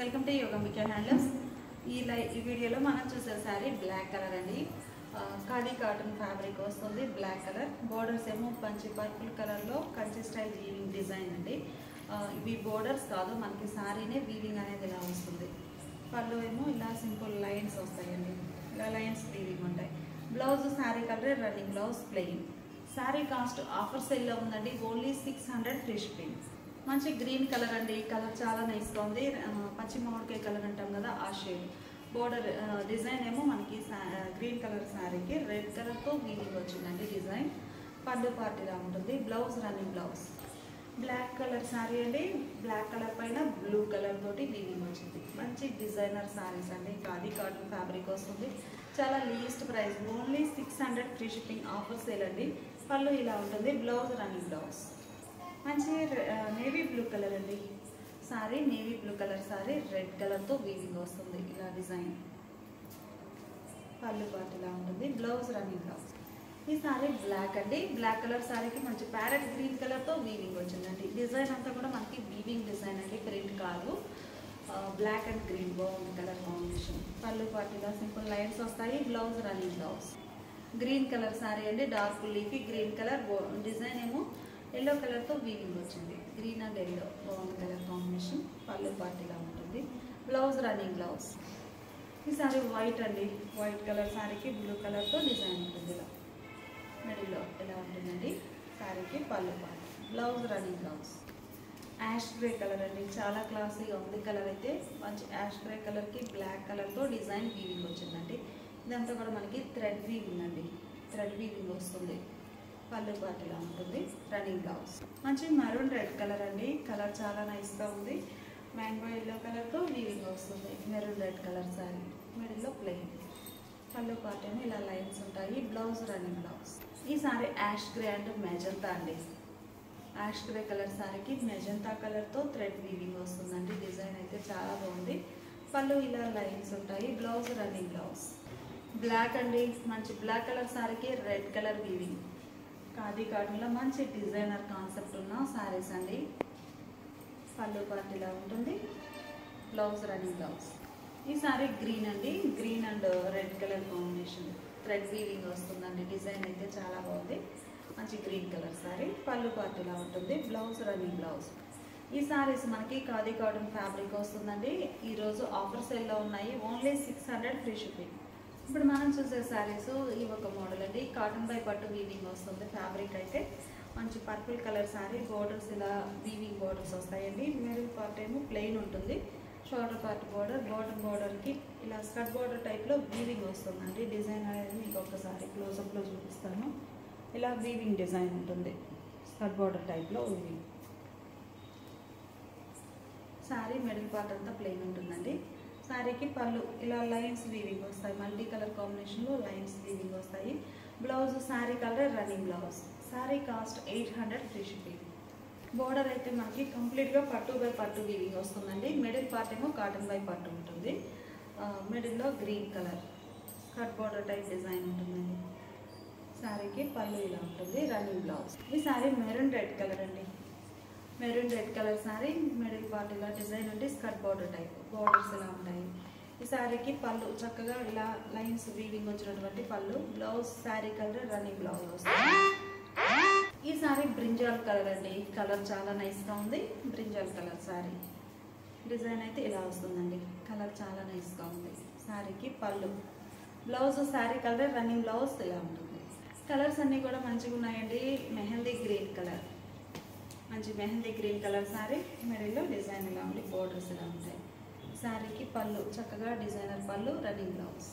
Welcome to Yogambika handlooms. ఈ వీడియోలో మనం చూసే సారీ బ్లాక్ కలర్ అండి. ఖాదీ కాటన్ ఫ్యాబ్రిక్ వస్తుంది. బ్లాక్ కలర్ బోర్డర్స్ ఏమో మంచి పర్పుల్ కలర్లో కంచి స్టైల్ వీవింగ్ డిజైన్ అండి. ఇవి బోర్డర్స్ కాదు, మనకి సారీనే వీవింగ్ అనేది ఇలా వస్తుంది. పళ్ళు ఏమో ఇలా సింపుల్ లైన్స్ వస్తాయండి, ఇలా లైన్స్ వీవింగ్ ఉంటాయి. Blouse sorry colour running blouse plain. Sorry cost offer సేల్లో ఉందండి, ఓన్లీ 600 ఫ్రీ షిప్పింగ్. మంచి గ్రీన్ కలర్ అండి, కలర్ చాలా నైస్గా ఉంది. పచ్చి మామిడికాయ కలర్ అంటాం కదా, ఆ షేడ్. బోర్డర్ డిజైన్ ఏమో మనకి గ్రీన్ కలర్ శారీకి రెడ్ కలర్తో వీవింగ్ వచ్చిందండి డిజైన్. పళ్ళు పార్టీలా ఉంటుంది. Blouse running blouse. Black colour sari అండి, బ్లాక్ కలర్ పైన బ్లూ కలర్ తోటి వీవింగ్ వచ్చింది. మంచి డిజైనర్ శారీస్ అండి, ఖాదీ కాటన్ ఫ్యాబ్రిక్ వస్తుంది. చాలా least price, only 600 free shipping offer sale అండి. పళ్ళు ఇలా ఉంటుంది. Blouse running blouse. మంచి నేవీ బ్లూ కలర్ అండి sorry, navy blue colour sorry red కలర్తో వీవింగ్ వస్తుంది ఇలా డిజైన్. పళ్ళు పార్ట్ ఇలా ఉంటుంది. Blouse running blouse. ఈ సారీ బ్లాక్ అండి, బ్లాక్ కలర్ సారీకి మంచి ప్యారెట్ గ్రీన్ కలర్తో వీవింగ్ వచ్చిందండి. డిజైన్ అంతా కూడా మనకి వీవింగ్ డిజైన్ అండి, ప్రింట్ కాదు. బ్లాక్ అండ్ గ్రీన్ బాగుంది కలర్ కాంబినేషన్. పళ్ళు పార్ట్ ఇలా సింపుల్ లైన్స్ వస్తాయి. Blouse running blouse. Green colour sari అండి, dark leafy green colour. Design ఏమో ఎల్లో కలర్తో వీవింగ్ వచ్చింది. గ్రీన్ అండ్ ఎల్లో బాగుంది కలర్ కాంబినేషన్. పళ్ళు పార్టీలా ఉంటుంది. Blouse running blouse. ఈ సారీ వైట్ అండి, వైట్ కలర్ సారీకి బ్లూ కలర్తో డిజైన్ ఉంటుంది. ఇలా మిడిల్లో ఇలా ఉంటుందండి సారీకి. Pallu part. Blouse running blouse. Ash grey colour అండి, చాలా క్లాసీగా ఉంది కలర్ అయితే. మంచి యాష్ గ్రే కలర్కి బ్లాక్ కలర్తో డిజైన్ వీవింగ్ వచ్చిందండి. ఇదంతా కూడా మనకి థ్రెడ్ వీవింగ్ అండి, థ్రెడ్ వీవింగ్ వస్తుంది. పళ్ళు పార్టీలా ఉంటుంది. Running blouse. మంచి మరూన్ రెడ్ కలర్ అండి, కలర్ చాలా నైస్గా ఉంది. మ్యాంగో ఎల్లో కలర్తో వీవింగ్ వస్తుంది. మెరూన్ రెడ్ కలర్ సారీ, మిడిల్లో ప్లెయిన్. పళ్ళు పార్ట్ ఏమో ఇలా లైన్స్ ఉంటాయి. Blouse running blouse. ఈ sari ash grey and magenta అండి. యాష్ గ్రే కలర్ సారీకి మెజంతా కలర్తో థ్రెడ్ వీవింగ్ వస్తుందండి. డిజైన్ అయితే చాలా బాగుంది. పళ్ళు ఇలా లైన్స్ ఉంటాయి. Blouse running blouse. బ్లాక్ అండి, మంచి బ్లాక్ కలర్ సారీకి రెడ్ కలర్ వీవింగ్. ఖాదీ కాటన్లో మంచి డిజైనర్ కాన్సెప్ట్ ఉన్న శారీస్ అండి. పళ్ళు పార్ట్ ఇలా ఉంటుంది. Blouse running blouse. ఈ సారీ గ్రీన్ అండి, green and red colour combination. Thread weaving వస్తుందండి. డిజైన్ అయితే చాలా బాగుంది. మంచి గ్రీన్ కలర్ సారీ. పళ్ళు పార్ట్ ఇలా ఉంటుంది. Blouse running blouse. ఈ సారీస్ మనకి ఖాదీ కాటన్ ఫ్యాబ్రిక్ వస్తుందండి. ఈరోజు ఆఫర్ సేల్లో ఉన్నాయి, ఓన్లీ 600 ఫ్రీ షిప్పింగ్. ఇప్పుడు మనం చూసే శారీస్ ఈ ఒక మోడల్ అండి, కాటన్ బై పట్టు వీవింగ్ వస్తుంది. ఫ్యాబ్రిక్ అయితే మంచి పర్పుల్ కలర్ శారీ. బోర్డర్స్ ఇలా వీవింగ్ బోర్డర్స్ వస్తాయండి. మిడిల్ పార్ట్ ఏమో ప్లెయిన్ ఉంటుంది. షోల్డర్ పార్ట్ బోర్డర్, బాటమ్ బోర్డర్కి ఇలా స్కర్ట్ బోర్డర్ టైప్లో వీవింగ్ వస్తుందండి. డిజైన్ అనేది మీకు ఒకసారి క్లోజప్లో చూపిస్తాను. ఇలా వీవింగ్ డిజైన్ ఉంటుంది, స్కర్ట్ బోర్డర్ టైప్లో వీవింగ్. శారీ మిడిల్ పార్ట్ అంతా ప్లెయిన్ ఉంటుందండి. శారీకి పళ్ళు ఇలా లైన్స్ వీవింగ్ వస్తాయి. మల్టీ కలర్ కాంబినేషన్లో లైన్స్ వీవింగ్ వస్తాయి. Blouse sari colour running blouse. Sari cost 800 free shipping. Border అయితే మనకి కంప్లీట్గా పట్టు బై పట్టు వీవింగ్ వస్తుందండి. మిడిల్ పార్ట్ ఏమో కాటన్ బై పట్టు ఉంటుంది. మిడిల్లో green colour cut border type design ఉంటుందండి. శారీకి పళ్ళు ఇలా ఉంటుంది. Running blouse. ఈ శారీ మెరూన్ రెడ్ కలర్ అండి, maroon red colour sorry. Middle part ఇలా డిజైన్ ఉంటే స్కర్ట్ బోర్డర్ టైప్ బోర్డర్స్ ఇలా ఉంటాయి. ఈ శారీకి పళ్ళు చక్కగా ఇలా లైన్స్ వీవింగ్ వచ్చినటువంటి పళ్ళు. Blouse sari colour running blouse వస్తుంది. ఈ సారీ బ్రింజాల్ కలర్ అండి, కలర్ చాలా నైస్గా ఉంది. Brinjal colour sorry. డిజైన్ అయితే ఇలా వస్తుందండి, కలర్ చాలా నైస్గా ఉంది. శారీకి పళ్ళు. Blouse sari colour running blouse ఇలా ఉంటుంది. కలర్స్ అన్నీ కూడా మంచిగా ఉన్నాయండి. మెహందీ గ్రీన్ కలర్, మంచి మెహందీ గ్రీన్ కలర్ శారీ. మిడిల్లో డిజైన్ ఇలా ఉంది, బోర్డర్స్ ఇలా ఉంటాయి. శారీకి పళ్ళు చక్కగా డిజైనర్ పళ్ళు, రన్నింగ్ బ్లౌజ్.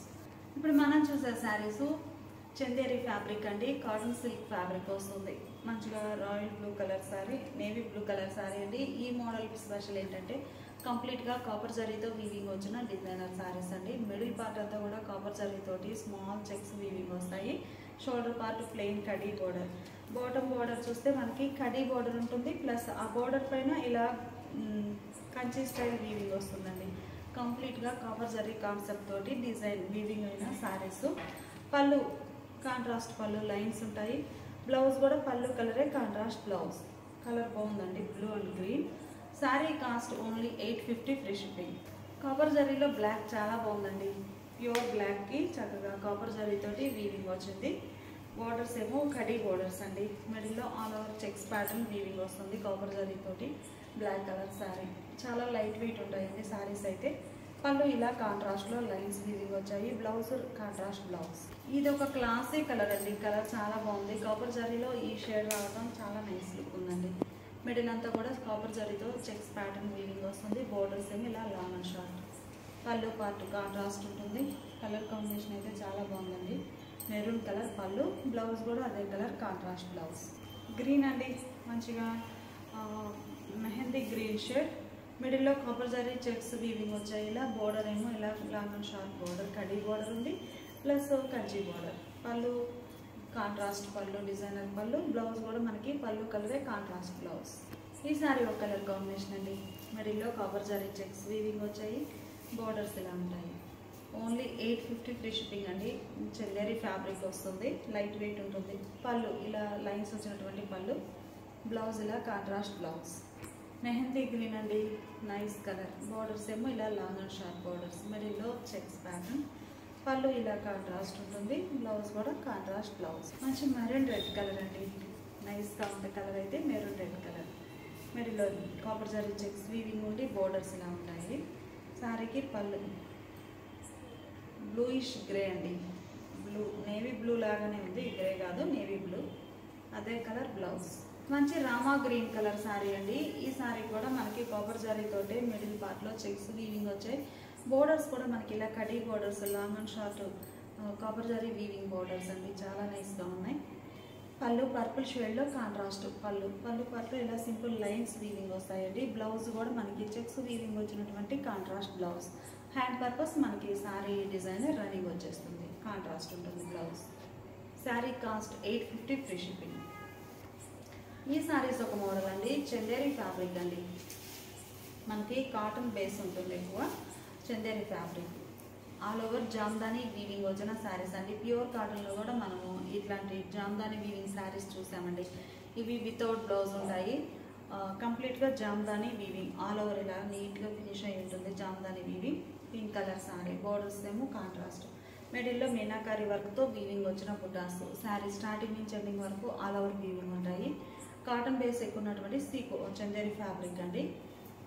ఇప్పుడు మనం చూసే శారీస్ చందేరి ఫ్యాబ్రిక్ అండి, కాటన్ సిల్క్ ఫ్యాబ్రిక్ వస్తుంది. మంచిగా royal blue colour sari, navy blue colour sari అండి. ఈ మోడల్ స్పెషల్ ఏంటంటే కంప్లీట్గా కాపర్ జరీతో వీవింగ్ వచ్చిన డిజైనర్ శారీస్ అండి. మిడిల్ పార్ట్ అంతా కూడా కాపర్ జరీతోటి స్మాల్ చెక్స్ వీవింగ్ వస్తాయి. Shoulder part plain khadi border. Bottom border చూస్తే మనకి కడీ బోర్డర్ ఉంటుంది, ప్లస్ ఆ బోర్డర్ పైన ఇలా కంచి స్టైల్ వీవింగ్ వస్తుందండి. కంప్లీట్గా కాపర్ జరీ కాన్సెప్ట్ తోటి డిజైన్ వీవింగ్ అయిన శారీస్. పళ్ళు కాంట్రాస్ట్ పళ్ళు లైన్స్ ఉంటాయి. బ్లౌజ్ కూడా పళ్ళు కలరే కాంట్రాస్ట్ బ్లౌజ్. కలర్ బాగుందండి, blue and green. Saree cost only 850 free shipping. Copper జరీలో బ్లాక్ చాలా బాగుందండి. ప్యూర్ బ్లాక్కి చక్కగా కాపర్ జరీతోటి వీవింగ్ వచ్చింది. బోర్డర్స్ ఏమో కడీ బోర్డర్స్ అండి. మిడిల్లో all over checks pattern weaving వస్తుంది కాపర్ జరీతోటి. బ్లాక్ కలర్ శారీ చాలా లైట్ వెయిట్ ఉంటాయండి శారీస్ అయితే. పళ్ళు ఇలా కాంట్రాస్ట్లో లైన్స్ వీవింగ్ వచ్చాయి. Blouse contrast blouse. ఇది ఒక క్లాసీ కలర్ అండి. కలర్ చాలా బాగుంది. కాపర్ జరీలో ఈ షేడ్ రావడం చాలా నైస్ లుక్ ఉందండి. మిడిల్ అంతా కూడా కాపర్ జరీతో చెక్స్ ప్యాటర్న్ వీవింగ్ వస్తుంది. బోర్డర్స్ ఏమో ఇలా లాంగ్ అండ్ షార్ట్. పళ్ళు పార్ట్ కాంట్రాస్ట్ ఉంటుంది. కలర్ కాంబినేషన్ అయితే చాలా బాగుందండి. మెరూన్ కలర్ పళ్ళు, బ్లౌజ్ కూడా అదే కలర్ కాంట్రాస్ట్ బ్లౌజ్. గ్రీన్ అండి, మంచిగా మెహందీ గ్రీన్ షేడ్. మిడిల్లో కాపర్ జరీ చెక్స్ వీవింగ్ వచ్చాయి. ఇలా బోర్డర్ ఏమో ఇలా long and short border, khadi border ఉంది ప్లస్ కంచి బోర్డర్. పళ్ళు కాంట్రాస్ట్ పళ్ళు, డిజైనర్ పళ్ళు. బ్లౌజ్ కూడా మనకి పళ్ళు కలరే కాంట్రాస్ట్ బ్లౌజ్. ఈ సారీ ఒక కలర్ కాంబినేషన్ అండి. మిడిల్లో కాపర్ జరీ చెక్స్ వీవింగ్ వచ్చాయి. బోర్డర్స్ ఇలా ఉంటాయి. ఓన్లీ 850 ఫ్రీ షిప్పింగ్ అండి. చందేరి ఫ్యాబ్రిక్ వస్తుంది, లైట్ వెయిట్ ఉంటుంది. పళ్ళు ఇలా లైన్స్ వచ్చినటువంటి పళ్ళు. బ్లౌజ్ ఇలా కాంట్రాస్ట్ బ్లౌజ్. మెహందీ గ్రీన్ అండి, నైస్ కలర్. బోర్డర్స్ ఏమో ఇలా లాంగ్ అండ్ షార్ట్ బోర్డర్స్. మిడిల్లో చెక్స్ ప్యాటర్న్. పళ్ళు ఇలా కాంట్రాస్ట్ ఉంటుంది. బ్లౌజ్ కూడా కాంట్రాస్ట్ బ్లౌజ్. మంచి మెరూన్ రెడ్ కలర్ అండి. నైస్గా ఉండే కలర్ అయితే మెరూన్ రెడ్ కలర్. మిడిల్లో కాపర్ జరీ చెక్స్ వీవింగ్ ఉండి బోర్డర్స్ ఇలా ఉంటాయి. శారీకి పళ్ళు బ్లూయిష్ గ్రే అండి. బ్లూ, నేవీ బ్లూ లాగానే ఉంది. గ్రే కాదు, నేవీ బ్లూ. అదే కలర్ బ్లౌజ్. మంచి రామా గ్రీన్ కలర్ శారీ అండి. ఈ శారీ కూడా మనకి కాపర్ జరీతోటే మిడిల్ పార్ట్లో చెక్స్ వీవింగ్ వచ్చాయి. బోర్డర్స్ కూడా మనకి ఇలా khadi borders, long and short copper zari weaving borders అండి. చాలా నైస్గా ఉన్నాయి. పళ్ళు పర్పుల్ షేడ్లో కాంట్రాస్ట్ పళ్ళు. పళ్ళు పార్ట్లో ఇలా సింపుల్ లైన్స్ వీవింగ్ వస్తాయండి. బ్లౌజ్ కూడా మనకి చెక్స్ వీవింగ్ వచ్చినటువంటి కాంట్రాస్ట్ బ్లౌజ్. హ్యాండ్ పర్పస్ మనకి శారీ డిజైన్ రన్నింగ్ వచ్చేస్తుంది. కాంట్రాస్ట్ ఉంటుంది blouse. Sari cost 850 free shipping. ఈ శారీస్ ఒక మోడల్ అండి. చందేరి ఫ్యాబ్రిక్ అండి. మనకి కాటన్ బేస్ ఉంటుంది ఎక్కువ. Chanderi fabric all over Jamdani weaving వచ్చిన శారీస్ అండి. ప్యూర్ కాటన్లో కూడా మనము ఇట్లాంటి జామ్దాని వీవింగ్ శారీస్ చూసామండి. ఇవి వితౌట్ బ్లౌజ్ ఉంటాయి. కంప్లీట్గా జామ్దాని వీవింగ్ ఆల్ ఓవర్ ఇలా నీట్గా ఫినిష్ అయి ఉంటుంది. Jamdani weaving. Pink colour sari. Borders ఏమో కాంట్రాస్ట్. మిడిల్లో మీనాకారి వర్క్తో వీవింగ్ వచ్చిన బుటాస్. శారీ స్టార్టింగ్ నుంచి ఎండింగ్ వరకు ఆల్ ఓవర్ వీవింగ్ ఉంటాయి. కాటన్ బేస్ ఎక్కువ ఉన్నటువంటి సీకో చందేరి ఫ్యాబ్రిక్ అండి.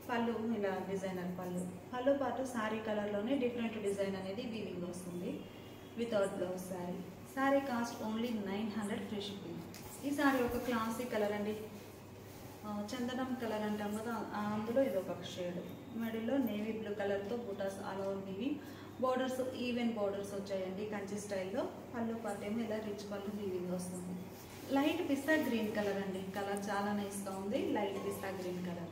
పళ్ళు ఇలా డిజైనర్ పళ్ళు. పళ్ళు పాటు శారీ కలర్లోనే డిఫరెంట్ డిజైన్ అనేది వీవింగ్ వస్తుంది. Without blouse sari. Sari cost only 900 free shipping. ఈ శారీ ఒక క్లాసీ కలర్ అండి. చందనం కలర్ అంటాం కదా, అందులో ఇది ఒక షేడ్. మిడిల్లో నేవీ బ్లూ కలర్తో బుటాస్ all over weaving. Borders even borders వచ్చాయండి కంచి స్టైల్లో. పళ్ళు పాటు ఏమో ఇలా రిచ్ పళ్ళు వీవింగ్ వస్తుంది. లైట్ పిస్తా గ్రీన్ కలర్ అండి. కలర్ చాలా నైస్గా ఉంది. లైట్ పిస్తా గ్రీన్ కలర్.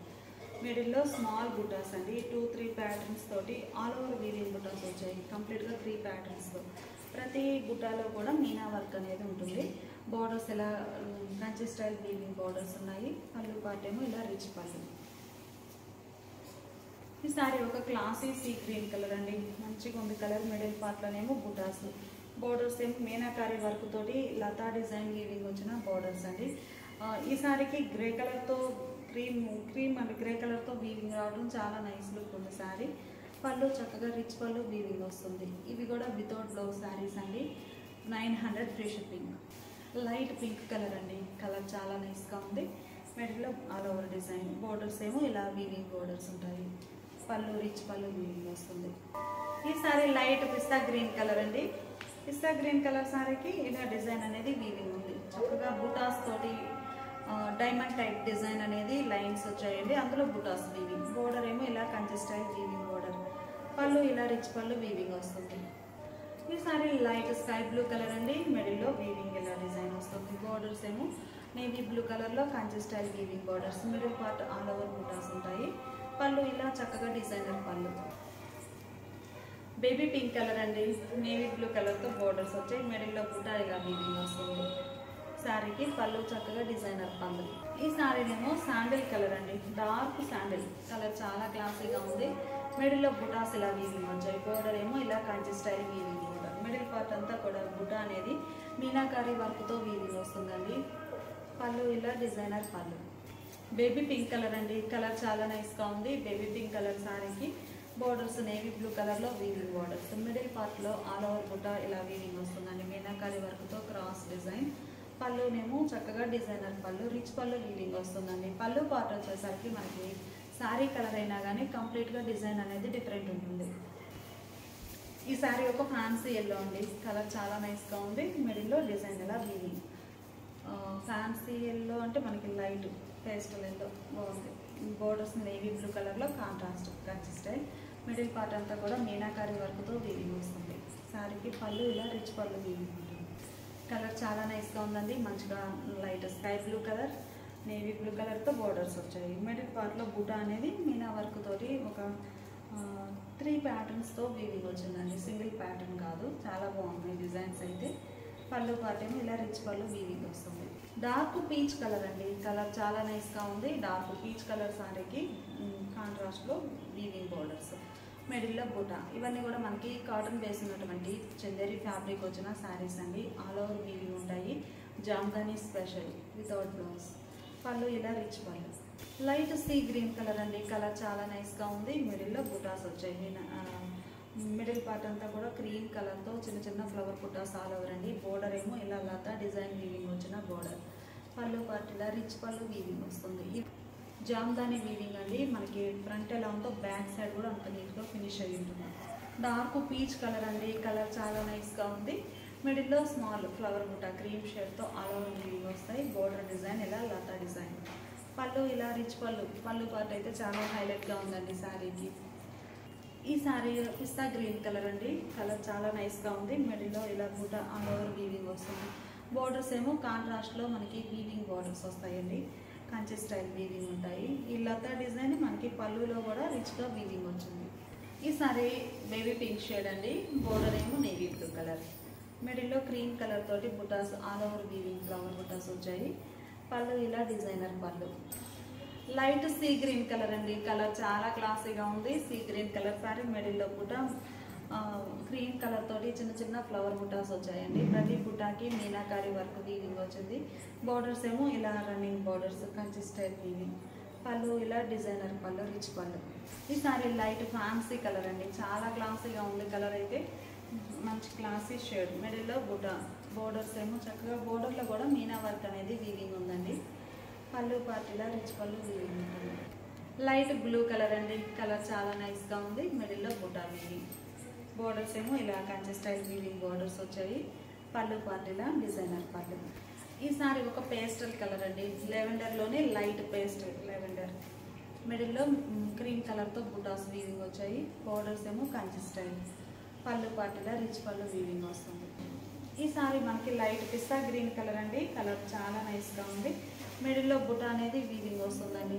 మిడిల్లో స్మాల్ బుటాస్ అండి. 2-3 ప్యాటర్న్స్ తోటి ఆల్ ఓవర్ వీవింగ్ బుటాస్ వచ్చాయి. కంప్లీట్గా 3 ప్యాటర్న్స్తో. ప్రతి బుటాలో కూడా మీనా వర్క్ అనేది ఉంటుంది. బోర్డర్స్ ఇలా కంచి స్టైల్ వీవింగ్ బోర్డర్స్ ఉన్నాయి. పళ్ళు పార్ట్ ఏమో ఇలా రిచ్ పళ్ళు. ఈ సారీ ఒక క్లాసీ సీ గ్రీన్ కలర్ అండి. మంచిగా ఉంది కలర్. మిడిల్ పార్ట్లోనేమో బుటాస్. బోర్డర్స్ ఏమో మీనాకారి వర్క్ తోటి లతా డిజైన్ వీవింగ్ వచ్చిన బోర్డర్స్ అండి. ఈ సారీకి గ్రే కలర్తో క్రీమ్ అండ్ గ్రే కలర్తో వీవింగ్ రావడం చాలా నైస్ లుక్ ఉంది శారీ. పళ్ళు చక్కగా రిచ్ పళ్ళు వీవింగ్ వస్తుంది. ఇవి కూడా వితౌట్ బ్లౌజ్ శారీస్ అండి. 900 free shipping. Light pink colour అండి. కలర్ చాలా నైస్గా ఉంది. మిడిల్లో ఆల్ ఓవర్ డిజైన్. బోర్డర్స్ ఏమో ఇలా వీవింగ్ బోర్డర్స్ ఉంటాయి. పళ్ళు రిచ్ పళ్ళు వీవింగ్ వస్తుంది. ఈ సారీ లైట్ పిస్తా గ్రీన్ కలర్ అండి. పిస్తా గ్రీన్ కలర్ సారీకి ఇలా డిజైన్ అనేది వీవింగ్ ఉంది. చక్కగా బుటాస్ తోటి డైమండ్ టైప్ డిజైన్ అనేది లైన్స్ వచ్చాయండి. అందులో బుటాస్ వీవింగ్. బోర్డర్ ఏమో ఇలా కంచి స్టైల్ వీవింగ్ బోర్డర్. పళ్ళు ఇలా రిచ్ పళ్ళు వీవింగ్ వస్తుంది. ఈ sorry light sky blue colour అండి. మిడిల్లో వీవింగ్ ఇలా డిజైన్ వస్తుంది. బోర్డర్స్ ఏమో నేవీ బ్లూ కలర్లో Kanchi style weaving borders. Middle part all over బుటాస్ ఉంటాయి. పళ్ళు ఇలా చక్కగా డిజైనర్ పళ్ళు. బేబీ పింక్ కలర్ అండి. నేవీ బ్లూ కలర్తో బోర్డర్స్ వచ్చాయి. మిడిల్లో బుటా ఇలా వీవింగ్ వస్తుంది. శారీకి పళ్ళు చక్కగా డిజైనర్ పళ్ళు. ఈ శారీనేమో శాండిల్ కలర్ అండి. డార్క్ శాండిల్ కలర్ చాలా క్లాసీగా ఉంది. మిడిల్లో బుటాస్ ఇలా వీవింగ్ వచ్చాయి. బోర్డర్ ఏమో ఇలా Kanchi style weaving border. Middle part అంతా కూడా బుటా అనేది మీనాకారి వర్క్తో వీవింగ్ వస్తుందండి. పళ్ళు ఇలా డిజైనర్ పళ్ళు. బేబీ పింక్ కలర్ అండి, కలర్ చాలా నైస్గా ఉంది. బేబీ పింక్ కలర్ శారీకి బోర్డర్స్ నేవీ బ్లూ కలర్లో వీవింగ్ బోర్డర్స్, మిడిల్ పార్ట్లో ఆల్ ఓవర్ బుట్ట ఇలా వీవింగ్ వస్తుందండి. మీనాకారి వర్క్తో క్రాస్ డిజైన్. పళ్ళునేమో చక్కగా డిజైనర్ పళ్ళు, రిచ్ పళ్ళు వీవింగ్ వస్తుందండి. పళ్ళు పార్ట్ వచ్చేసరికి మనకి శారీ కలర్ అయినా కానీ కంప్లీట్గా డిజైన్ అనేది డిఫరెంట్ ఉంటుంది. ఈ శారీ ఒక ఫ్యాన్సీ ఎల్లో అండి, కలర్ చాలా నైస్గా ఉంది. మిడిల్లో డిజైన్ ఇలా వీవింగ్. ఫ్యాన్సీ ఎల్లో అంటే మనకి లైట్ పేస్టల్ ఎల్లో బాగుంది. బోర్డర్స్ నేవీ బ్లూ కలర్లో contrast Kanchi style. Middle part అంతా కూడా మీనాకారి వర్క్తో వీవింగ్ వస్తుంది. శారీకి పళ్ళు ఇలా రిచ్ పళ్ళు వీవింగ్ ఉంటుంది. కలర్ చాలా నైస్గా ఉందండి, మంచిగా light sky blue colour, navy blue కలర్తో బోర్డర్స్ వచ్చాయి. మిడిల్ పార్ట్లో బుటా అనేది మీనా వర్క్ తోటి ఒక 3 ప్యాటర్న్స్తో వీవింగ్ వచ్చిందండి, సింగిల్ ప్యాటర్న్ కాదు. చాలా బాగున్నాయి డిజైన్స్ అయితే. పళ్ళు పార్ట్ ఏమో ఇలా రిచ్ పళ్ళు వీవింగ్ వస్తుంది. డార్క్ పీచ్ కలర్ అండి, కలర్ చాలా నైస్గా ఉంది. డార్క్ పీచ్ కలర్ శారీకి కాంట్రాస్ట్లో వీవింగ్ బోర్డర్స్, మిడిల్లో బుటా. ఇవన్నీ కూడా మనకి కాటన్ బేస్ ఉన్నటువంటి చందేరి ఫ్యాబ్రిక్ వచ్చిన శారీస్ అండి. ఆల్ ఓవర్ వీవింగ్ ఉంటాయి. Jamdani special without blouse. పళ్ళు ఇలా రిచ్ పళ్ళు. లైట్ సీ గ్రీన్ కలర్ అండి, కలర్ చాలా నైస్గా ఉంది. మిడిల్లో బుటాస్ వచ్చాయి. మిడిల్ పార్ట్ అంతా కూడా క్రీమ్ కలర్తో చిన్న చిన్న ఫ్లవర్ బుటాస్ ఆల్ ఓవర్ అండి. బోర్డర్ ఏమో ఇలా లతా డిజైన్ వీవింగ్ వచ్చిన బోర్డర్. పళ్ళు పార్ట్ ఇలా రిచ్ పళ్ళు వీవింగ్ వస్తుంది. జామ్దాని వీవింగ్ అండి, మనకి ఫ్రంట్ ఎలా ఉందో బ్యాక్ సైడ్ కూడా అంత నీట్గా ఫినిష్ అయ్యి ఉంటుంది. డార్క్ పీచ్ కలర్ అండి, కలర్ చాలా నైస్గా ఉంది. మిడిల్లో స్మాల్ ఫ్లవర్ బుటా క్రీమ్ షేడ్తో ఆల్ ఓవర్ వీవింగ్ వస్తాయి. బోర్డర్ డిజైన్ ఇలా లతా డిజైన్. పళ్ళు ఇలా రిచ్ పళ్ళు. పళ్ళు పార్ట్ అయితే చాలా హైలైట్గా ఉందండి శారీకి. ఈ శారీ పిస్తా గ్రీన్ కలర్ అండి, కలర్ చాలా నైస్గా ఉంది. మిడిల్లో ఇలా బుటా ఆల్ ఓవర్ వీవింగ్ వస్తుంది. బోర్డర్స్ ఏమో కాంట్రాస్ట్లో మనకి వీవింగ్ బోర్డర్స్ వస్తాయండి, కంచి స్టైల్ వీవింగ్ ఉంటాయి. ఈ లతా డిజైన్ మనకి పళ్ళులో కూడా రిచ్గా వీవింగ్ వచ్చింది. ఈ సారీ బేబీ పింక్ షేడ్ అండి, బోర్డర్ ఏమో నేవీ బ్లూ కలర్. మిడిల్లో క్రీమ్ కలర్ తోటి బుటాస్ ఆల్ ఓవర్ వీవింగ్ ఫ్లవర్ బుటాస్ వచ్చాయి. పళ్ళు ఇలా డిజైనర్ పళ్ళు. లైట్ సీ గ్రీన్ కలర్ అండి, కలర్ చాలా క్లాసీగా ఉంది. సీ గ్రీన్ కలర్ సారీ, మిడిల్లో బుటా క్రీమ్ కలర్ తోటి చిన్న చిన్న ఫ్లవర్ బుటాస్ వచ్చాయండి. ప్రతి బుటాకి మీనాకారి వర్క్ వీవింగ్ వచ్చింది. బోర్డర్స్ ఏమో ఇలా running borders Kanchi style weaving. పళ్ళు ఇలా డిజైనర్ పళ్ళు, రిచ్ పళ్ళు. ఈ సారీ లైట్ ఫ్యాన్సీ కలర్ అండి, చాలా క్లాసీగా ఉంది. కలర్ అయితే మంచి క్లాసీ షేడ్. మిడిల్లో బుటా, బోర్డర్స్ ఏమో చక్కగా బోర్డర్లో కూడా మీనా వర్క్ అనేది వీవింగ్ ఉందండి. పళ్ళు పార్టీలా రిచ్ పళ్ళు వీవింగ్ ఉంటుంది. లైట్ బ్లూ కలర్ అండి, కలర్ చాలా నైస్గా ఉంది. మిడిల్లో బుటా వీవింగ్. బోర్డర్స్ ఏమో ఇలా కంచి స్టైల్ వీవింగ్ బోర్డర్స్ వచ్చాయి. పళ్ళు పార్టీలా డిజైనర్ పళ్ళు. ఈ సారీ ఒక పేస్టల్ కలర్ అండి, లెవెండర్లోనే లైట్ పేస్టల్ లెవెండర్. మిడిల్లో క్రీమ్ కలర్తో బుటాస్ వీవింగ్ వచ్చాయి. బోర్డర్స్ ఏమో కంచి స్టైల్. పళ్ళు పార్టీలా రిచ్ పళ్ళు వీవింగ్ వస్తుంది. ఈ సారీ మనకి లైట్ పిస్తా గ్రీన్ కలర్ అండి, కలర్ చాలా నైస్గా ఉంది. మిడిల్లో బుటా అనేది వీవింగ్ వస్తుందండి.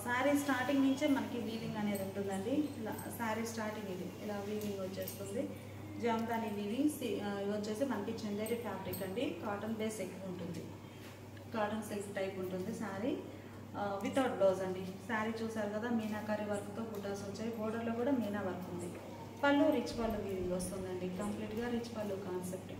శారీ స్టార్టింగ్ నుంచే మనకి వీవింగ్ అనేది ఉంటుందండి. ఇలా శారీ స్టార్టింగ్ ఇది ఇలా వీవింగ్ వచ్చేస్తుంది. జామ్దాని వీవింగ్. ఇవి వచ్చేసి మనకి చందేరి ఫ్యాబ్రిక్ అండి, కాటన్ బేస్ ఎక్కువ ఉంటుంది, కాటన్ సిల్క్ టైప్ ఉంటుంది శారీ. వితౌట్ బ్లౌజ్ అండి. శారీ చూసారు కదా, మీనాకారి వర్క్తో బుటాస్ వచ్చాయి. బోర్డర్లో కూడా మీనా వర్క్ ఉంది. పళ్ళు రిచ్ పళ్ళు వీవింగ్ వస్తుందండి, కంప్లీట్గా రిచ్ పళ్ళు concept.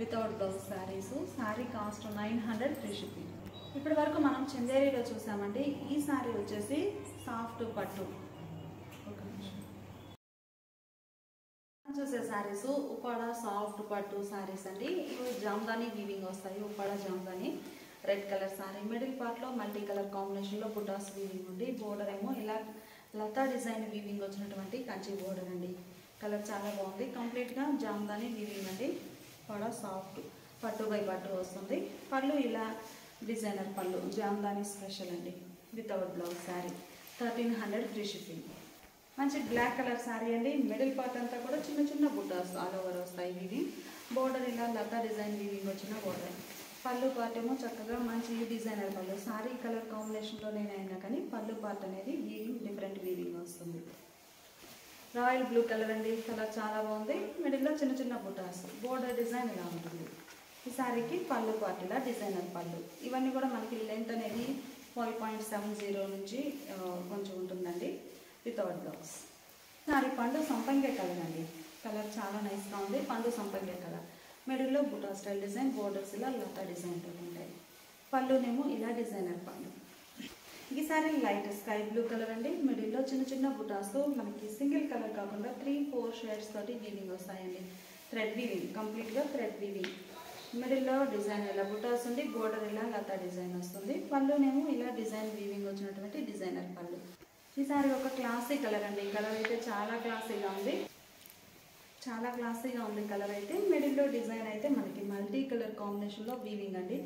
Without blouse saris. Sari cost 900 free shipping. ఇప్పటి వరకు మనం చందేరిలో చూసామండి. ఈ శారీ వచ్చేసి సాఫ్ట్ పట్టు. చూసే శారీస్ ఉప్పాడ సాఫ్ట్ పట్టు శారీస్ అండి. ఇవి జామ్దాని వీవింగ్ వస్తాయి. Uppada Jamdani red colour sari. Middle పార్ట్లో మల్టీ కలర్ కాంబినేషన్లో బుటాస్ వీవింగ్ ఉంది. బోర్డర్ ఏమో ఇలా లతా డిజైన్ వీవింగ్ వచ్చినటువంటి కంచి బోర్డర్ అండి. కలర్ చాలా బాగుంది. కంప్లీట్గా జామ్దాని వీవింగ్ అండి. కూడా సాఫ్ట్ పట్టు బై పట్టు వస్తుంది. పళ్ళు ఇలా డిజైనర్ పళ్ళు, జామ్దాని స్పెషల్ అండి. Without blouse sari 1300 free shipping. మంచి బ్లాక్ కలర్ శారీ అండి. మిడిల్ పార్ట్ అంతా కూడా చిన్న చిన్న బుటాస్ ఆల్ ఓవర్ వస్తాయి. వీవింగ్. బోర్డర్ ఇలా లతా డిజైన్ వీవింగ్ వచ్చిన బోర్డర్. పళ్ళు పార్ట్ ఏమో చక్కగా మంచి డిజైనర్ పళ్ళు. శారీ కలర్ కాంబినేషన్లోనైనా కానీ పళ్ళు పార్ట్ అనేది వీవింగ్ డిఫరెంట్ వీవింగ్ వస్తుంది. రాయల్ బ్లూ కలర్ అండి, కలర్ చాలా బాగుంది. మిడిల్లో చిన్న చిన్న బుటాస్. బోర్డర్ డిజైన్ ఇలా ఉంటుంది. ఈ శారీకి పళ్ళు పార్ట్ ఇలా డిజైనర్ పళ్ళు. ఇవన్నీ కూడా మనకి లెంత్ అనేది 5.70 నుంచి కొంచెం ఉంటుందండి. Without blouse. శారీ పండు సంపంగే కలర్ అండి, కలర్ చాలా నైస్గా ఉంది. పండు సంపంగే కలర్. మిడిల్లో బుటా స్టైల్ డిజైన్. బోర్డర్స్ ఇలా లతా డిజైన్ ఉంటాయి. పళ్ళునేమో ఇలా డిజైనర్ పళ్ళు. ఈ sorry light sky blue colour అండి. మిడిల్లో చిన్న చిన్న బుటాస్ మనకి సింగిల్ కలర్ కాకుండా 3-4 షేడ్స్ తోటి వీవింగ్ వస్తాయండి. థ్రెడ్ వీవింగ్, కంప్లీట్గా థ్రెడ్ వీవింగ్. మిడిల్లో డిజైన్ ఇలా బుటాస్ ఉండి బోర్డర్ ఇలా లతా డిజైన్ వస్తుంది. పళ్ళునేమో ఇలా డిజైన్ వీవింగ్ వచ్చినటువంటి డిజైనర్ పళ్ళు. ఈ సారీ ఒక క్లాసీ కలర్ అండి. కలర్ అయితే చాలా క్లాసీగా ఉంది, చాలా క్లాసీగా ఉంది కలర్ అయితే. మిడిల్లో డిజైన్ అయితే మనకి మల్టీ కలర్ కాంబినేషన్లో వీవింగ్ అండి.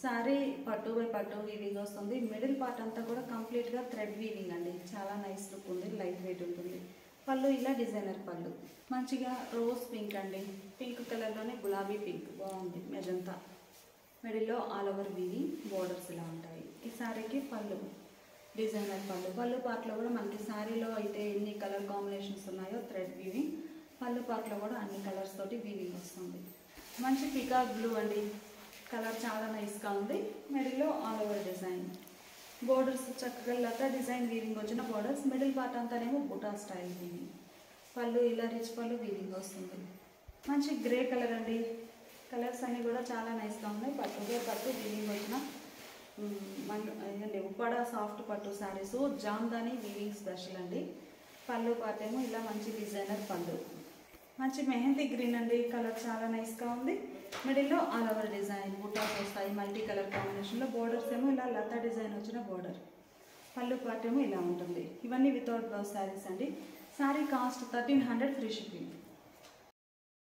సారీ పట్టు బై పట్టు వీవింగ్ వస్తుంది. మిడిల్ పార్ట్ అంతా కూడా కంప్లీట్గా థ్రెడ్ వీవింగ్ అండి. చాలా నైస్ లుక్ ఉంది, లైట్ వెయిట్ ఉంటుంది. పళ్ళు ఇలా డిజైనర్ పళ్ళు, మంచిగా రోజ్ పింక్ అండి. పింక్ కలర్లోనే గులాబీ పింక్ బాగుంది, మెజంతా. మిడిల్లో ఆల్ ఓవర్ వీవింగ్, బోర్డర్స్ ఇలా ఉంటాయి. ఈ సారీకి పళ్ళు డిజైనర్ పళ్ళు. పళ్ళు పార్ట్లో కూడా మనకి సారీలో అయితే ఎన్ని కలర్ కాంబినేషన్స్ ఉన్నాయో థ్రెడ్ వీవింగ్, పళ్ళు పార్ట్లో కూడా అన్ని కలర్స్ తోటి వీవింగ్ వస్తుంది. మంచి పికాక్ బ్లూ అండి, కలర్ చాలా నైస్గా ఉంది. మిడిల్లో ఆల్ ఓవర్ డిజైన్, బోర్డర్స్ చక్కగా లతా డిజైన్ వీవింగ్ వచ్చిన బోర్డర్స్. మిడిల్ పార్ట్ అంతానేమో బుటా స్టైల్ వీవింగ్. పళ్ళు ఇలా రిచ్ పళ్ళు వీవింగ్ వస్తుంది. మంచి గ్రే కలర్ అండి. కలర్స్ అన్నీ కూడా చాలా నైస్గా ఉన్నాయి. పట్టుగా పట్టు వీవింగ్ వచ్చిన ఇదండి ఉప్పాడ సాఫ్ట్ పట్టు శారీస్, జామ్దాని వీవింగ్ స్పెషల్ అండి. పళ్ళు పార్ట్ ఏమో ఇలా మంచి డిజైనర్ పళ్ళు. మంచి మెహందీ గ్రీన్ అండి, కలర్ చాలా నైస్గా ఉంది. మిడిల్లో ఆల్ ఓవర్ డిజైన్, బుటాస్ వస్తాయి మల్టీ కలర్ కాంబినేషన్లో. బోర్డర్స్ ఏమో ఇలా లతా డిజైన్ వచ్చిన బోర్డర్. పళ్ళు పార్ట్ ఏమో ఇలా ఉంటుంది. ఇవన్నీ వితౌట్ బ్లౌజ్ శారీస్ అండి. Sari cost 1300 free shipping.